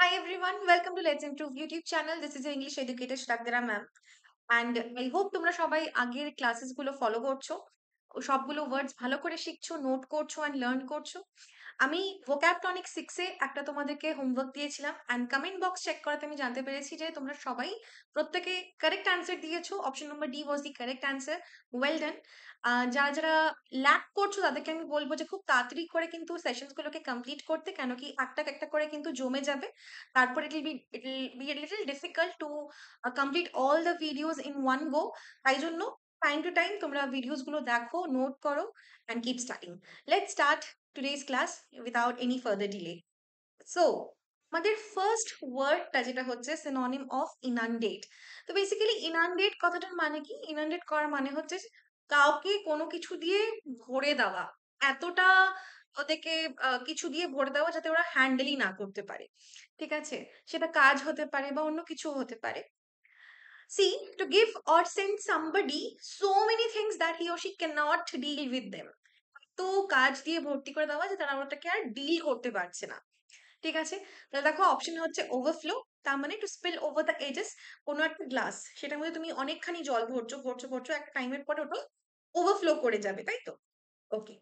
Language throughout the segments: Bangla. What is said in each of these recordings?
Hi everyone, welcome to Let's Improve YouTube channel. This is your English educator Shraddhara ma'am. And I hope তোমরা সবাই আগের ক্লাসেস গুলো ফলো করছো ও সবগুলো ওয়ার্ডস ভালো করে শিখছো, নোট করছো অ্যান্ড লার্ন করছো। আমি vocab tonic 6 এ একটা তোমাদেরকে হোমওয়ার্ক দিয়েছিলাম অ্যান্ড কমেন্ট বক্স চেক করাতে আমি জানতে পেরেছি যে তোমরা সবাই প্রত্যেকে কারেক্ট অ্যান্সার দিয়েছো। Option number D was the correct answer. Well done. যারা ল্যাক করছো তাদেরকে আমি বলবো যে খুব তাড়াতাড়ি করে কিন্তু সেশনস গুলোকে কমপ্লিট করতে, কেন কি একটা একটা করে কিন্তু জমে যাবে। তারপর it will be a little difficult to complete all the videos in one go. তাই জন্য টাইম টু টাইম তোমরা ভিডিওস গুলো দেখো, নোট করো and keep studying. Let's start today's class without any further delay. So, আমাদের ফার্স্ট ওয়ার্ডটা যেটা হচ্ছে সিনোনিম অফ ইনান্ডেট। তো বেসিক্যালি ইনান্ডেট কথাটার মানে কি? ইনান্ডেট করার মানে হচ্ছে কাউকে কোনো কিছু দিয়ে ভরে দেওয়া, এতটা ওদেরকে কিছু দিয়ে ভরে দেওয়া যাতে ওরা হ্যান্ডেলই না করতে পারে। ঠিক আছে? সেটা কাজ হতে পারে বা অন্য কিছু হতে পারে। See, to give or send somebody so many things that he or she cannot deal with them. তো কাজ দিয়ে ভর্তি করে দেওয়া যে তারা ওটাকে আর ডিল করতে পারছে না। ঠিক আছে? তাহলে দেখো অপশন হচ্ছে ওভারফ্লো, তার মানে to spill over the edges. কোনো একটা গ্লাস, সেটার মধ্যে তুমি অনেকখানি জল ভরছো, একটা টাইমের পরে ওটা ওভারফ্লো করে যাবে, তাই তো? ওকে।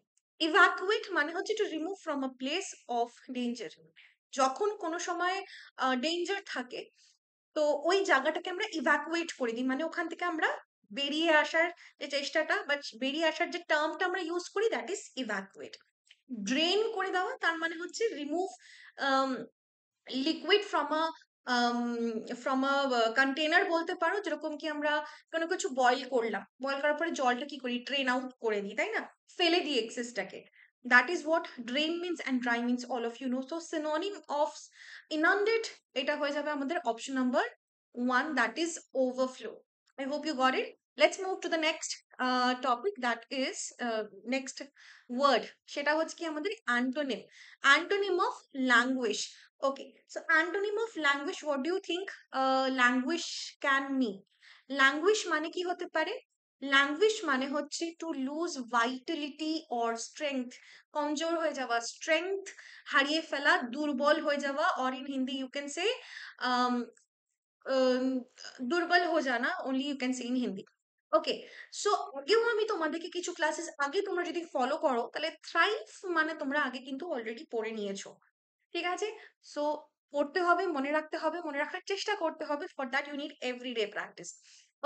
ইভাকুয়েট মানে হচ্ছে to remove from a place of danger. যখন কোনো সময় ডেঞ্জার থাকে, তো ওই জায়গাটাকে আমরা ইভাকুয়েট করে দিই, মানে ওখান থেকে আমরা বেরিয়ে আসার যে চেষ্টাটা বা বেরিয়ে আসার যে টার্মটা আমরা ইউজ করি, দ্যাট ইজ ইভাকুয়েট। ড্রেন করে দেওয়া তার মানে হচ্ছে remove liquid from a container বলতে পারো। যেরকম কি আমরা কোনো কিছু বয়েল করলাম, বয়েল করার পরে জলটা কি করি, ড্রেন আউট করে দিই, তাই না? ফেলে দিই এক্সেসটাকে। That is what drain means and dry means, all of you know. So synonym of inundate এটা হয়ে যাবে আমাদের option number 1, that is overflow. I hope you got it. Let's move to the next topic, that is next word. সেটা হচ্ছে কি আমাদের antonym. Antonym of language. Okay, so antonym of language, what do you think language can mean? Language মানে কি হতে পারে? Language মানে হচ্ছে to lose vitality or strength, কমজোর হয়ে যাওয়া, strength হারিয়ে ফেলা, দুর্বল হয়ে যাওয়া, or in Hindi you can say um, দুর্বল হো জানা, only you can say in Hindi. Okay, so আগেও আমি তোমাদেরকে কিছু ক্লাসেস আগে তোমরা যদি ফলো করো তাহলে থ্রাইভ মানে তোমরা আগে কিন্তু অলরেডি পড়ে নিয়েছো। ঠিক আছে? সো পড়তে হবে, মনে রাখতে হবে, মনে রাখার চেষ্টা করতে হবে। For that you need everyday practice.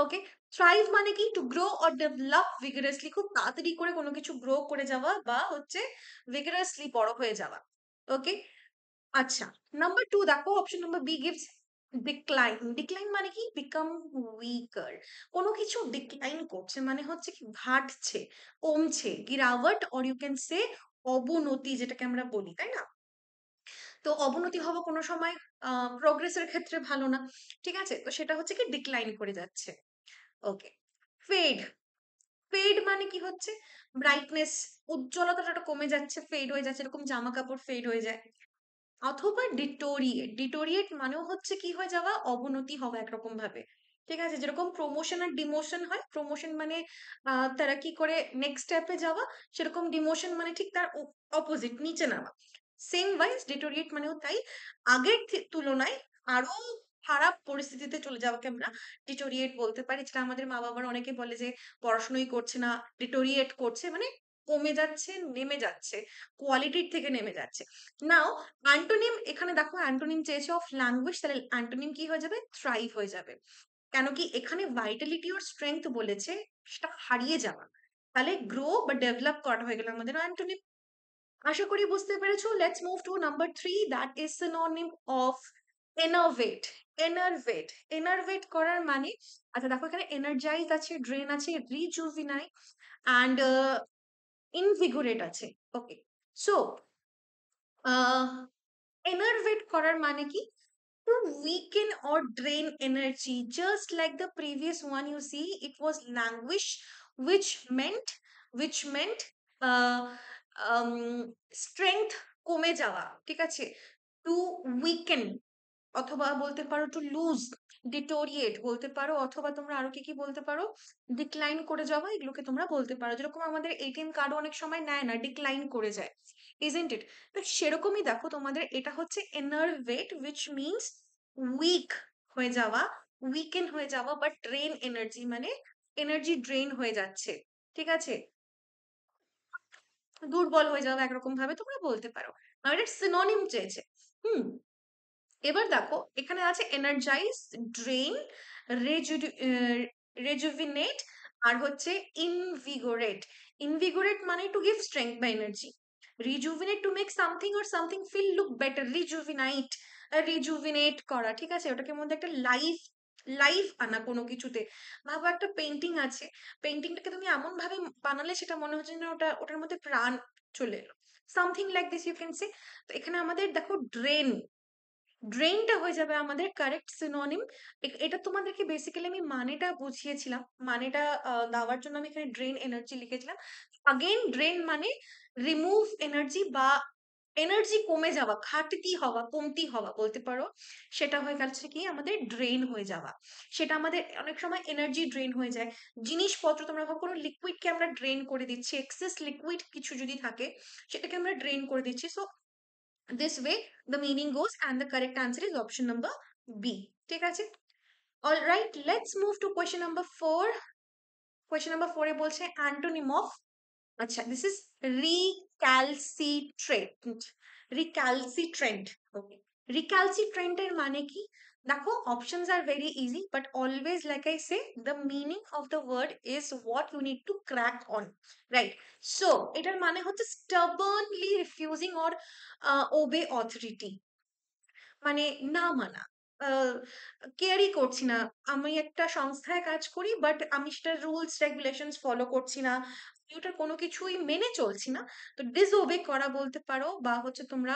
Okay? Thrive মানে কি? To grow or develop vigorously, খুব তাড়াতাড়ি করে কোনো কিছু গ্রো করে যাওয়া বা হচ্ছে ভিগারাসলি বড় হয়ে যাওয়া। ওকে? আচ্ছা, নাম্বার 2 দেখো, option number B gives decline. Decline মানে কি? Become weaker. কোনো কিছু ডিক্লাইন করছে মানে হচ্ছে কি ঘাটছে, কমছে, গিরাওয়াট অর ইউ ক্যান সে অবনতি, যেটাকে আমরা বলি, তাই না? তো অবনতি হওয়া কোনো সময় প্রোগ্রেসের ক্ষেত্রে ভালো না। ঠিক আছে? তো সেটা হচ্ছে কি ডিক্লাইন করে যাচ্ছে। ওকে। ফেড। ফেড মানে কি হচ্ছে? ব্রাইটনেস, উজ্জ্বলতাটা কমে যাচ্ছে, ফেড হয়ে যাচ্ছে। এরকম জামাকাপড় ফেড হয়ে যায়। অথবা ডিটোরিয়েট। ডিটোরিয়েট মানেও হচ্ছে কি হয়ে যাওয়া? অবনতি হওয়া একরকম ভাবে। ঠিক আছে? যেরকম প্রমোশন আর ডিমোশন হয়। প্রমোশন মানে তারাক্কি করে নেক্সট স্টেপে যাওয়া। সেরকম ডিমোশন মানে ঠিক তার অপোজিট, নিচে নামা। সেম ওয়াইজ ডিটোরিয়েট মানেও তাই। আগের তুলনায় আরো খারাপ পরিস্থিতিতে চলে যাওয়াকে আমরা ডিটোরিয়েট বলতে পারি। যেটা আমাদের মা-বাবার অনেকে বলে যে পড়াশোনাই করছে না, ডিটোরিয়েট করছে, মানে কমে যাচ্ছে, নেমে যাচ্ছে, কোয়ালিটির থেকে নেমে যাচ্ছে। নাও অ্যান্টোনিম, এখানে দেখো অ্যান্টোনিম চেয়েছে অফ ল্যাঙ্গুয়েজ, তাহলে অ্যান্টোনিম কি হয়ে যাবে? থ্রাইভ হয়ে যাবে। কেন কি এখানে ভাইটালিটি ওর স্ট্রেংথ বলেছে, সেটা হারিয়ে যাওয়া। তাহলে গ্রো বা ডেভেলপ করা হয়ে গেল আমাদের অ্যান্টোনিম। আশা করি বুঝতে পেরেছো। Let's move to number 3, that is synonym of enervate. Enervate, enervate করার মানে, আচ্ছা দেখো এখানে এনার্জাইজ আছে, ড্রেন আছে, রিজুভিনাই অ্যান্ড ইনভিগোরেট আছে। ওকে, সো এনার্ভেট করার মানে কি? To weaken or drain energy, just like the previous one. You see, it was languish, which meant which meant uh, um, strength কমে যাওয়া। ঠিক আছে? To weaken, অথবা বলতে পারো টু লুজ, ডিটোরিয়েট বলতে পারো, অথবা তোমরা আরো কি বলতে পারো, ডিক্লাইন করে যাওয়া, এগুলোকে তোমরা বলতে পারো। যেরকম আমাদের এটিএম কার্ডও অনেক সময় নেয় না, ডিক্লাইন করে যায়, ইজেন্ট ইট? তো সেরকমই দেখো তোমাদের এটা হচ্ছে এনার্ভেট, উইচ মিনস উইক হয়ে যাওয়া, উইকেন হয়ে যাওয়া, বা ড্রেন এনার্জি, মানে এনার্জি ড্রেন হয়ে যাচ্ছে, ঠিক আছে, দুর্বল হয়ে যাওয়া একরকম ভাবে তোমরা বলতে পারো। আর এটা সিনোনিম চেয়েছে। হুম, এবার দেখো এখানে আছে এনার্জাইজ, ড্রেন, রেজুভিনেট, আর হচ্ছে ইনভিগোরেট। ইনভিগোরেট মানে টু গিভ স্ট্রেংথ বা energy, rejuvenate to make something or something feel look better, rejuvenate, rejuvenate করা, ঠিক আছে, ওটাকে মধ্যে একটা লাইফ, লাইফ আনা কোনো কিছুতে। ভাবো একটা পেন্টিং আছে, পেন্টিংটাকে তুমি এমন ভাবে বানালে সেটা মনে হচ্ছে না ওটা, ওটার মধ্যে প্রাণ চলে এলো, something like this you can say. তো এখানে আমাদের দেখো ড্রেন, ড্রেইনটা হয়ে যাবে আমাদের কারেক্ট সিনোনিম। এটা তোমাদেরকে বেসিক্যালি আমি মানেটা বুঝিয়েছিলাম, মানেটা দেওয়ার জন্য আমি এখানে ড্রেন এনার্জি লিখেছিলাম। আগেইন ড্রেন মানে রিমুভ এনার্জি, বা এনার্জি কমে যাওয়া, ঘাটতি হওয়া, কমতি হওয়া বলতে পারো, সেটা হয়ে গেছে কি আমাদের ড্রেন হয়ে যাওয়া। সেটা আমাদের অনেক সময় এনার্জি ড্রেন হয়ে যায়। জিনিসপত্র তোমরা ভাবো কোনো লিকুইডকে আমরা ড্রেন করে দিচ্ছি, এক্সেস লিকুইড কিছু যদি থাকে সেটাকে আমরা ড্রেন করে দিচ্ছি। So this way the meaning goes, and the correct answer is option number B, ঠিক আছে? All right, let's move to question number 4. Question number 4 এ বলছে antonym of, আচ্ছা, this is recalcitrant, recalcitrant, okay, recalcitrant এর মানে কি? দেখো options are very easy, but always like I say, the meaning of the word is what you need to crack on, right? So এটার মানে হচ্ছে stubbornly refusing or obey authority, মানে না মানা, কেয়ারই করছি না, আমি একটা সংস্থায় কাজ করি বাট আমি সেটা রুলস রেগুলেশনস ফলো করছি না, আমি ওটার কোনো কিছুই মেনে চলছি না, তো ডিসওবে করা বলতে পারো, বা হচ্ছে তোমরা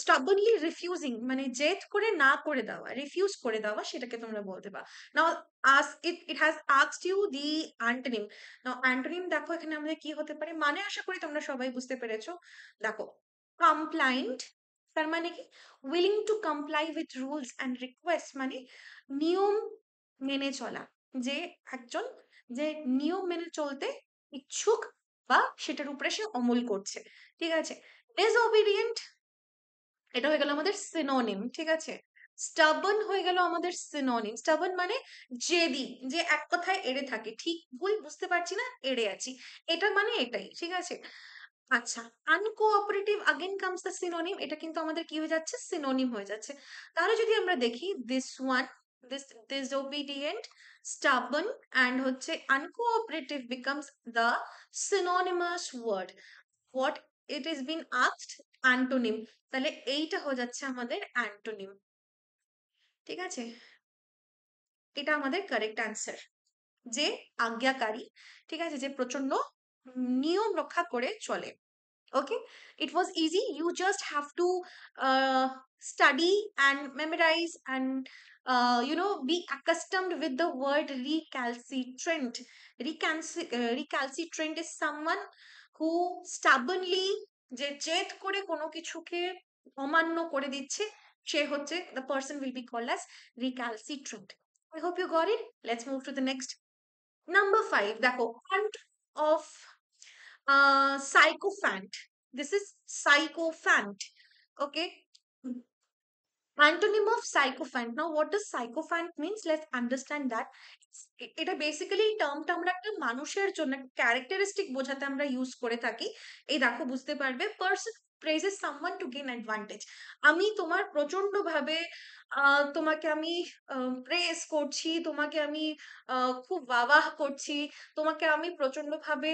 স্টাবনলি রিফিউজিং মানে জেদ করে না করে দেওয়া, রিফিউজ করে দেওয়া, সেটাকে তোমরা বলতে পারো। Now as it it has asked you the antonym. Now antonym দেখো এখানে আমাদের কি হতে পারে, মানে আশা করি তোমরা সবাই বুঝতে পেরেছো। দেখো কমপ্লায়েন্ট তার মানে কি, willing to comply with rules and request মানে নিয়ম মেনে চলা, যে একজন যে নিয়ম মেনে চলতে ইচ্ছুক বা সেটার উপরে সে অমল করছে, ঠিক আছে। ডিসওবিডিয়েন্ট এটা হয়ে গেল আমাদের সিনোনিম, ঠিক আছে। স্টাবন হয়ে গেল আমাদের সিনোনিম, স্টাবন মানে জেদি, যে এক কথায় এড়ে থাকে, ঠিক ভুল বুঝতে পারছি না, এড়ে আছি, এটা মানে এটাই, ঠিক আছে। আচ্ছা, আনকোঅপারেটিভ আগেন কামস দ্য সিনোনিম, এটা কিন্তু আমাদের কি হয়ে যাচ্ছে, সিনোনিম হয়ে যাচ্ছে। তাহলে যদি আমরা দেখি this one, this disobedient, stubborn and হচ্ছে uncooperative becomes the synonymous word what it is been asked, antonym. তাহলে এইটা হয়ে যাচ্ছে আমাদের অ্যান্টোনিম, ঠিক আছে, এটা আমাদের কারেক্ট অ্যান্সার, যে আজ্ঞাকারী, ঠিক আছে, যে প্রচন্ড নিয়ম রক্ষা করে চলে। Okay, it was easy, you just have to uh, study and memorize and be accustomed with the word recalcitrant. Recalcitrant is someone who stubbornly যে জেদ করে কোনো কিছুকে অমান্য করে দিচ্ছে, সে হচ্ছে the person will be called as recalcitrant. I hope you got it. Let's move to the next. Number 5, দেখো aunt of sycophant. This is sycophant. Okay. Antonym of sycophant. Now, what does sycophant means? Let's understand that. এটা বেসিক্যালি এই টার্মটা আমরা একটা মানুষের জন্য ক্যারেক্টারিস্টিক বোঝাতে আমরা ইউজ করে থাকি। এই দেখো বুঝতে পারবে, person praises someone to gain advantage. আমি তোমার প্রচন্ড ভাবে তোমাকে আমি প্রেস করছি, তোমাকে আমি খুব বাবাহ করছি, তোমাকে আমি প্রচন্ড ভাবে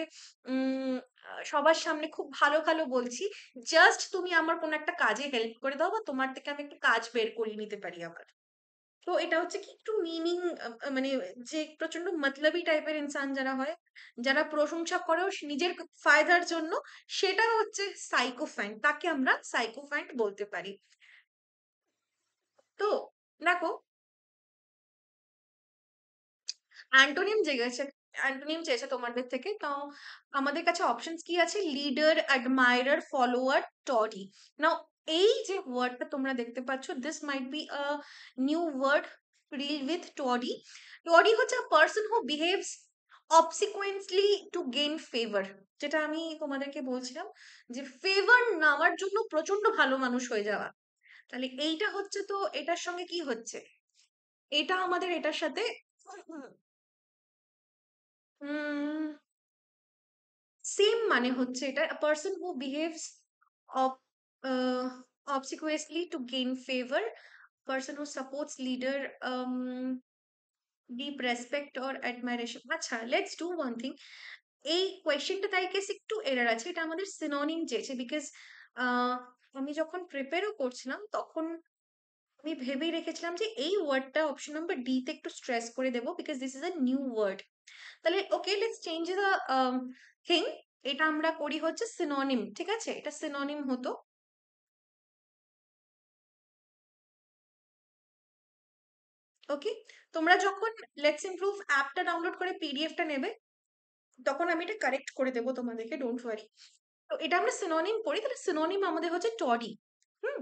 সবার সামনে খুব ভালো ভালো বলছি, জাস্ট তুমি আমার কোনো একটা কাজে হেল্প করে দাও, বা তোমার থেকে আমি একটু কাজ বের করিয়ে নিতে পারি আমার। তো এটা হচ্ছে কি একটু মিনিং, মানে যে প্রচন্ড মতলবি টাইপের ইনসান যারা হয়, যারা প্রশংসা করেও নিজের ফায়দার জন্য, সেটা হচ্ছে সাইকোফ্যান্ট, তাকে আমরা সাইকোফ্যান্ট বলতে পারি। তো দেখো অ্যান্টোনিম জেগেছে, অ্যান্টোনিম চেয়েছে তোমাদের থেকে, তো আমাদের কাছে অপশনস কি আছে, লিডার, অ্যাডমায়ারার, ফলোয়ার, টরি। নাও এই যে ওয়ার্ডটা তোমরা দেখতে পাচ্ছ, this might be a new word real with toady. Toady হচ্ছে a person who behaves obsequently to gain favor, যেটা আমি তোমাদেরকে বলছিলাম যে ফেভার নেওয়ার জন্য প্রচন্ড ভালো মানুষ হয়ে যাওয়া। তাহলে এইটা হচ্ছে, তো এটার সঙ্গে কি হচ্ছে, এটা আমাদের এটার সাথে সেম মানে হচ্ছে, এটা person who behaves obsequiously to gain favor, person who supports leader, deep respect or admiration. আচ্ছা, লেটস ডু ওয়ান থিং। এই কোয়েশ্চেনটা তাই কেস একটু এরর আছে, এটা আমাদের সিনোনিম চেয়েছে, বিকজ আমি যখন প্রিপেয়ারও করছিলাম তখন আমি ভেবেই রেখেছিলাম যে এই ওয়ার্ডটা অপশন নাম্বার ডি তে একটু স্ট্রেস করে দেবো, because this is a new word. তাহলে okay, let's change the thing. এটা আমরা করি হচ্ছে সিনোনিম, ঠিক আছে, এটা সিনোনিম হতো। ওকে, তোমরা যখন লেটস ইমপ্রুভ অ্যাপটা ডাউনলোড করে পিডিএফটা নেবে, তখন আমি এটা কারেক্ট করে দেবো তোমাদেরকে, ডোন্ট ওয়ারি। তো এটা আমরা সিনোনিম করি, তাহলে সিনোনিম আমাদের হচ্ছে টডি। হুম,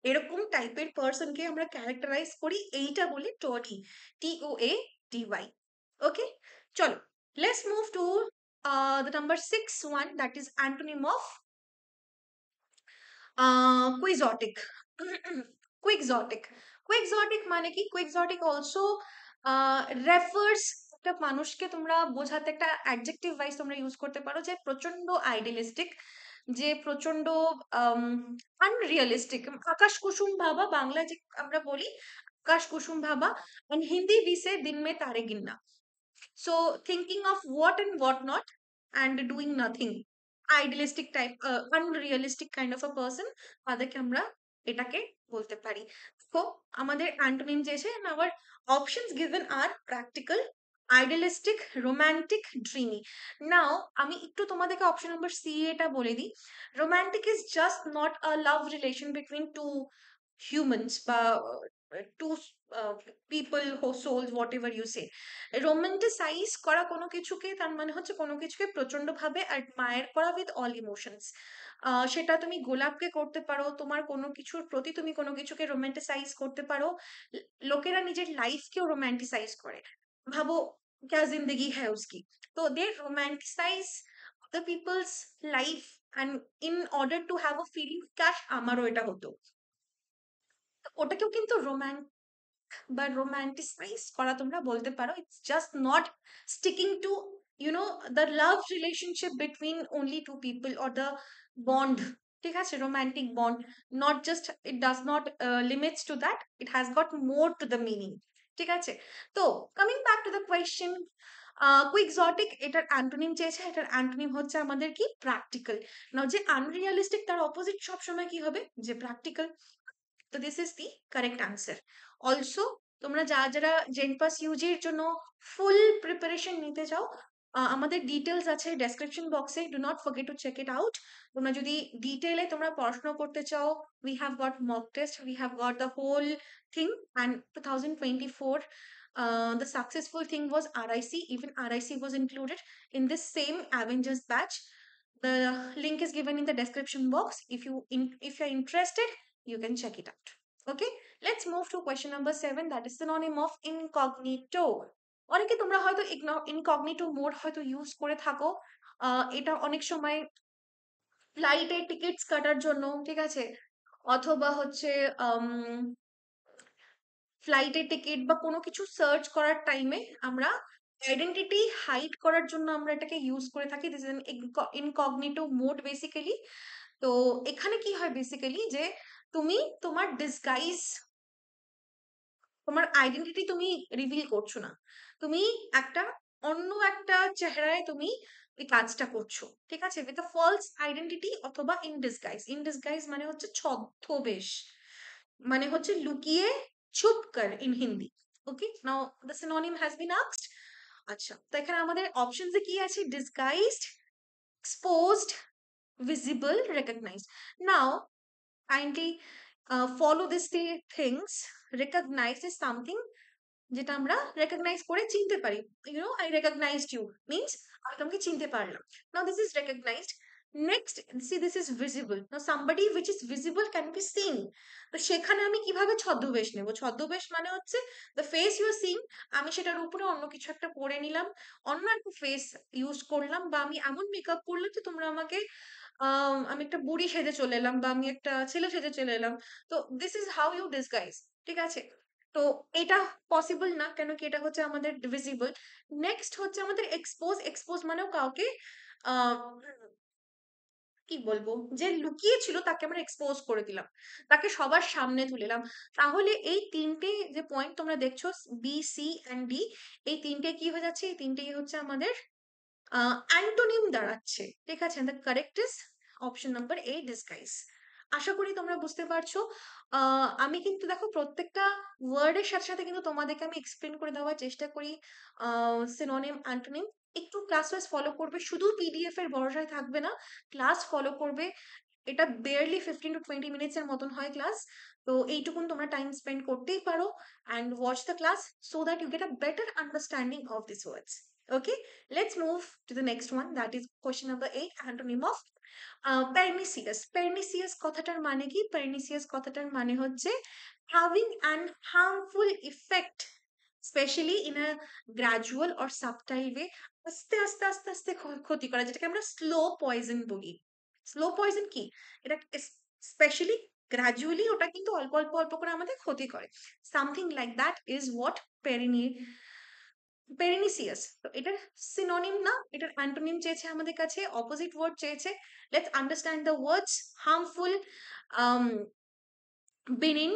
এরকম টাইপের পার্সনকে আমরা ক্যারেক্টারাইজ করি, এইটা বলি টডি, TOADY। ওকে, চলো, let's move to the number 6 one, that is antonym of quixotic. Quixotic. Quixotic মানে কি? Quixotic also refers একটা মানুষকে, তোমরা বোঝাতে একটা অ্যাডজেক্টিভ ওয়াইজ তোমরা ইউজ করতে পারো, যে প্রচন্ড আইডিয়ালিস্টিক, যে প্রচন্ড আনরিয়ালিস্টিক, আকাশ কুসুম ভাবা, বাংলায় যে আমরা বলি আকাশ কুসুম ভাবা, and হিন্দি we say दिन में तारे गिनना। So thinking of what and what not and doing nothing, idealistic type, unrealistic kind of a person, তাদেরকে আমরা এটাকে বলতে পারি। তো আমাদের অ্যান্টোনিম চেয়েছে, and our options given are practical, idealistic, romantic, dreamy. Now আমি একটু তোমাদেরকে অপশন নাম্বার সি এটা বলে দিই। Romantic is just not a love relation between two humans বা two people or souls, whatever you say। Romanticise করা কোনো কিছুকে, তার মানে হচ্ছে কোনো কিছুকে প্রচন্ড ভাবে অ্যাডমায়ার করা উইথ অল ইমোশনস। সেটা তুমি গোলাপকে করতে পারো, তোমার কোনো কিছুর প্রতি তুমি কোনো কিছুকে রোমান্টিসাইজ করতে পারো। লোকেরা নিজের লাইফকেও রোমান্টিসাইজ করে, ভাবো ক্যা জিন্দগি হ্যায় উসকি। তো they romanticise the people's life, and in order to have a feeling cash আমারও এটা হতো। ওটাকেও কিন্তু বা রোমান্টিসাইজ করা তোমরা বলতে পারো। It's just not sticking to the love relationship between only two people or the bond, ঠিক আছে, romantic bond, not just, it does not limits to that, it has got more to the meaning, ঠিক আছে। তো coming back to the question, quixotic এটার অ্যান্টোনিম চেয়েছে, এটার অ্যান্টোনিম হচ্ছে আমাদের কি, প্র্যাকটিক্যাল। নাও যে আনরিয়ালিস্টিক, তার অপোজিট সবসময় কি হবে, যে প্র্যাকটিক্যাল। তো this is the correct answer. Also তোমরা যারা জেনপাস ইউজির জন্য ফুল প্রিপারেশন নিতে চাও, আমাদের ডিটেলস আছে ডেসক্রিপশন বক্সে, do not forget to check it out. তোমরা যদি ডিটেলে তোমরা পড়াশোনা করতে চাও, we have got mock test, we have got the whole thing, and 2024 the successful thing was RIC, even RIC was included in this same Avengers batch. The link is given in the description box. If you're interested, you can check it out. Okay, let's move to question number 7, that is synonym of incognito. অনেকে তোমরা হয়তো ইনকগনিটো মোড হয়তো ইউজ করে থাকো, এটা অনেক সময় ফ্লাইটের টিকিটস কাটার জন্য, ঠিক আছে, অথবা হচ্ছে ফ্লাইটের টিকিট বা কোনো কিছু সার্চ করার টাইমে আমরা আইডেন্টিটি হাইড করার জন্য আমরা এটাকে ইউজ করে থাকি। This is incognito mode basically. তো এখানে কি হয় বেসিক্যালি, যে তুমি তোমার ডিসগাইজ, তোমার আইডেন্টিটি তুমি রিভিল করছো না, তুমি একটা অন্য একটা চেহারায় তুমি এই কাজটা করছো, ঠিক আছে, উইথ আ ফলস আইডেন্টিটি অথবা ইন ডিসগাইজ। ইন ডিসগাইজ মানে হচ্ছে ছদ্মবেশ, মানে হচ্ছে লুকিয়ে, ছুপ কর in Hindi. Okay, now the synonym has been asked. আচ্ছা, তো এখানে আমাদের অপশনসে কি আছে, disguised, exposed, visible, recognized. Now kindly follow these three things. Recognize is something যেটা আমরা রেকগনাইজ করে চিনতে পারি। আই রেকগনাইজড ইউ মিনস আমি তোমাকে চিনতে পারলাম। Now this is recognised. Next, see this is visible, now somebody which is visible can be seen. তো সেখানে আমি কিভাবে ছদ্মবেশ নেব? ছদ্মবেশ মানে হচ্ছে the face you are seeing, আমি সেটার উপরে অন্য কিছু একটা পরে নিলাম, অন্য একটা ফেস ইউজ করলাম, বা আমি এমন মেকআপ করলাম যে তোমরা আমাকে আমি একটা বুড়ি সেজে চলে এলাম, বা আমি একটা ছেলে সেজে চলে এলাম। তো this is how you disguise. ঠিক আছে? তো এটা পসিবল না, কেন কি এটা হচ্ছে আমাদের ভিজিবল। নেক্সট হচ্ছে আমাদের এক্সপোজ। এক্সপোজ মানেও কাউকে আহ কি বলবো, যে লুকিয়ে ছিল তাকে আমরা এক্সপোজ করে দিলাম, তাকে সবার সামনে তুলে এলাম। তাহলে এই তিনটে যে পয়েন্ট তোমরা দেখছো, বি, সি এন্ড ডি, এই তিনটে কি হয়ে যাচ্ছে? এই তিনটেই হচ্ছে আমাদের অ্যান্টোনিম দাঁড়াচ্ছে। ঠিক আছে? The correct is option number A, disguise. আশা করি তোমরা বুঝতে পারছো। আমি কিন্তু দেখো প্রত্যেকটা ওয়ার্ডের সাথে সাথে কিন্তু তোমাদেরকে আমি এক্সপ্লেন করে দেওয়ার চেষ্টা করি সিনোনিম, অ্যান্টোনিম। একটু ক্লাস ওয়াইজ ফলো করবে, শুধু পিডিএফ এর ভরসায় থাকবে না, ক্লাস ফলো করবে। এটা বেয়ারলি 15 to 20 মিনিটস এর মতন হয় ক্লাস। তো এইটুকুন তোমরা টাইম স্পেন্ড করতেই পারো, and watch the class so that you get a better understanding of this words. Okay, let's move to the next one, that is question number 8, antonym of pernicious. Pernicious কথাটার মানে কি? Pernicious কথাটার মানে হচ্ছে having an harmful effect, especially in a gradual or subtle way, আস্তে আস্তে আস্তে আস্তে ক্ষতি করা, যেটাকে আমরা স্লো পয়জন বলি। স্লো পয়জন কি? এটা স্পেশালি গ্রাজুয়ালি, ওটা কিন্তু অল্প অল্প অল্প করে আমাদের ক্ষতি করে। Something like that is what pernicious. তো এটার সিনোনিম না, এটার অ্যান্টোনিম চেয়েছে আমাদের কাছে, অপোজিট ওয়ার্ড চেয়েছে। Let's understand the words. Harmful, benign,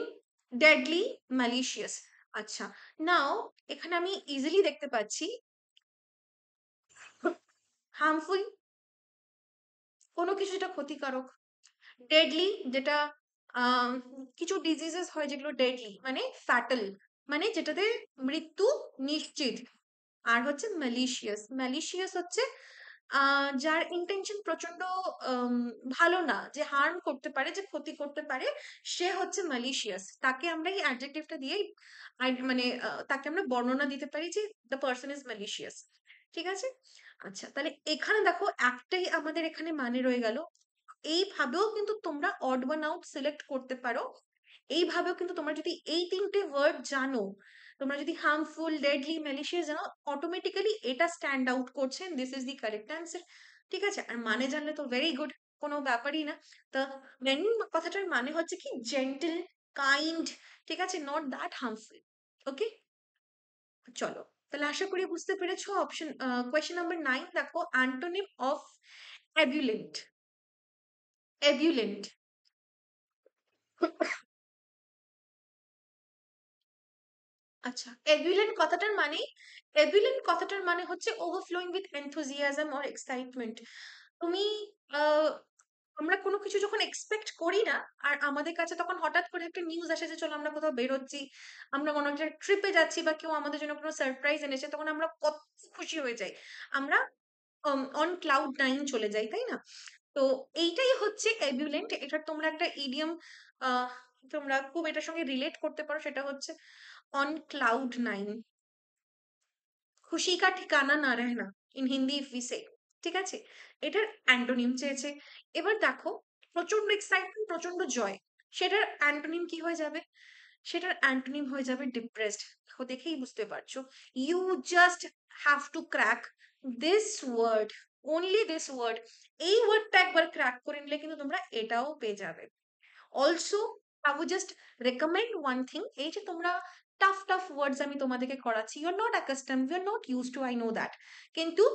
deadly, malicious. আচ্ছা, নাও এখানে আমি ইজিলি দেখতে পাচ্ছি হার্মফুল, কোনো কিছু যেটা ক্ষতিকারক। ডেডলি, যেটা আহ, কিছু ডিজিজেস হয় যেগুলো ডেডলি, মানে ফ্যাটাল, মানে যেটাতে মৃত্যু নিশ্চিত। আর হচ্ছে ম্যালিশিয়াস। ম্যালিশিয়াস হচ্ছে যার ইন্টেনশন প্রচন্ড ভালো না, যে হার্ম করতে পারে, যে ক্ষতি করতে পারে, সে হচ্ছে ম্যালিশিয়াস। তাকে আমরা এই অ্যাডজেক্টিভটা দিয়ে মানে তাকে আমরা বর্ণনা দিতে পারি যে দ্য পার্সন ইজ ম্যালিশিয়াস। ঠিক আছে? আচ্ছা, তাহলে এখানে দেখো একটাই আমাদের এখানে মানে রয়ে গেল। এইভাবেও কিন্তু তোমরা অড ওয়ান আউট সিলেক্ট করতে পারো। এইভাবেও কিন্তু তোমরা যদি এই তিনটে ওয়ার্ড জানো, তোমরা যদি হার্মফুল, ডেডলি, ম্যালিশিয়াস জানো, অটোমেটিক্যালি এটা স্ট্যান্ড আউট করছে, this is the correct answer. ঠিক আছে? আর মানে জানলে তো ভেরি গুড, কোনো ব্যাপারই না। তো মেন কথাটার মানে হচ্ছে কি, জেন্টল, কাইন্ড। ঠিক আছে? Not that harmful. ওকে, চলো, তাহলে আশা করি বুঝতে পেরেছো। অপশন কোয়েশ্চেন নাম্বার 9 দেখো, অ্যান্টোনিম অফ এবিউলেন্ট। এবিউলেন্ট, আচ্ছা, এবিউলেন্ট কথাটার মানে, এবিউলেন্ট কথাটার মানে হচ্ছে overflowing with enthusiasm or excitement. তুমি আহ, আমরা কোনো কিছু যখন এক্সপেক্ট করি না, আর আমাদের কাছে তখন হঠাৎ করে একটা নিউজ আসে যে চলো আমরা কোথাও বেরোচ্ছি, আমরা কোনো একটা ট্রিপে যাচ্ছি, বা কেউ আমাদের জন্য কোনো সারপ্রাইজ এনেছে, তখন আমরা কত খুশি হয়ে যাই, আমরা অন ক্লাউড নাইন চলে যাই, তাই না? তো এইটাই হচ্ছে এবিউলেন্ট। এটা তোমরা একটা ইডিয়ম তোমরা খুব এটার সঙ্গে রিলেট করতে পারো, সেটা হচ্ছে অন ক্লাউড নাইন। খুশি কা ঠিকানা না রহনা, in Hindi if we say. ঠিক আছে? এটার অ্যান্টোনিম চেয়েছে। এবার দেখো, প্রচন্ড এক্সাইটমেন্ট, প্রচন্ড জয়, সেটার অ্যান্টোনিম কি হয়ে যাবে? সেটার অ্যান্টোনিম হয়ে যাবে ডিপ্রেসড। দেখো, দেখেই বুঝতে পারছো। You just have to crack this word, only this word. এই ওয়ার্ডটা একবার ক্র্যাক করে নিলে কিন্তু তোমরা এটাও পেয়ে যাবে। Also I would just recommend one thing, এই যে তোমরা টাফ টাফ ওয়ার্ডস আমি তোমাদেরকে করাচ্ছি, you are not accustom, you are not use to, I know that, কিন্তু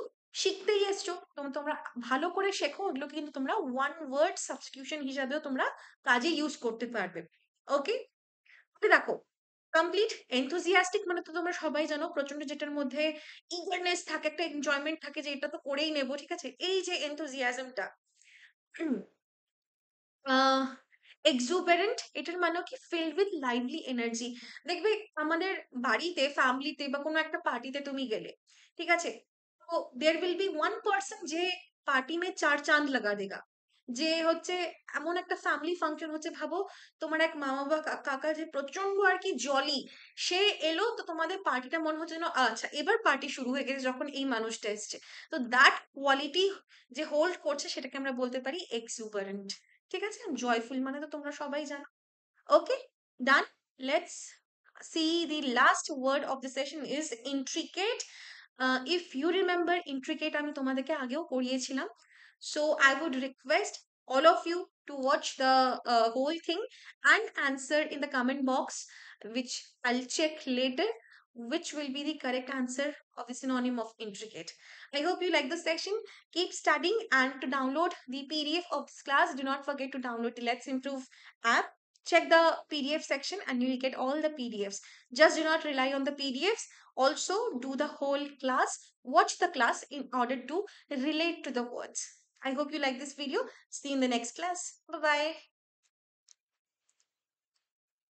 শিখতেই এসছো, তোমরা ভালো করে শেখো, ওগুলো কিন্তু তোমরা ওয়ান ওয়ার্ড সাবস্টিটিউশন হিসাবেও তোমরা কাজে ইউজ করতে পারবে। ওকে, দেখো, কমপ্লিট এনথুজিয়াস্টিক মানে তো তোমরা সবাই জানো, প্রচন্ড, যেটার মধ্যে ইগারনেস থাকে, একটা এনজয়মেন্ট থাকে, যে এটা তো করেই নেবো। ঠিক আছে? এই যে এনথুজিয়াজমটা। আহ এক্সুবেরেন্ট, এটার মানে কি ফিল্ড উইথ লাইভলি এনার্জি। দেখবে আমাদের বাড়িতে, ফ্যামিলিতে, বা কোনো একটা পার্টিতে তুমি গেলে, ঠিক আছে, তো there will be one person যে পার্টি में चार चांद लगा देगा। যে হচ্ছে এমন একটা ফ্যামিলি ফাংশন হচ্ছে, ভাবো তোমার এক মামা বা কাকা যে প্রচন্ড আর কি জলি, সে এলো, তো তোমাদের পার্টিটা মনে হচ্ছে যেন আচ্ছা এবার পার্টি শুরু হয়ে গেছে যখন এই মানুষটা এসছে। তো দ্যাট কোয়ালিটি যে হোল্ড করছে সেটাকে আমরা বলতে পারি এক্সুবারেন্ট। ঠিক আছে, জয়ফুল মানে তো তোমরা সবাই জানো। Okay, done. Let's see, the last word of the session is intricate. If you remember intricate, আমি তোমাদেরকে আগেও করিয়েছিলাম। So I would request all of you to watch the whole thing and answer in the comment box, which I'll check later, which will be the correct answer of the synonym of intricate. I hope you like the session. Keep studying, and to download the PDF of this class, do not forget to download the Let's Improve app. Check the PDF section and you'll get all the PDFs. Just do not rely on the PDFs. Also, do the whole class. Watch the class in order to relate to the words. I hope you like this video. See you in the next class. Bye bye.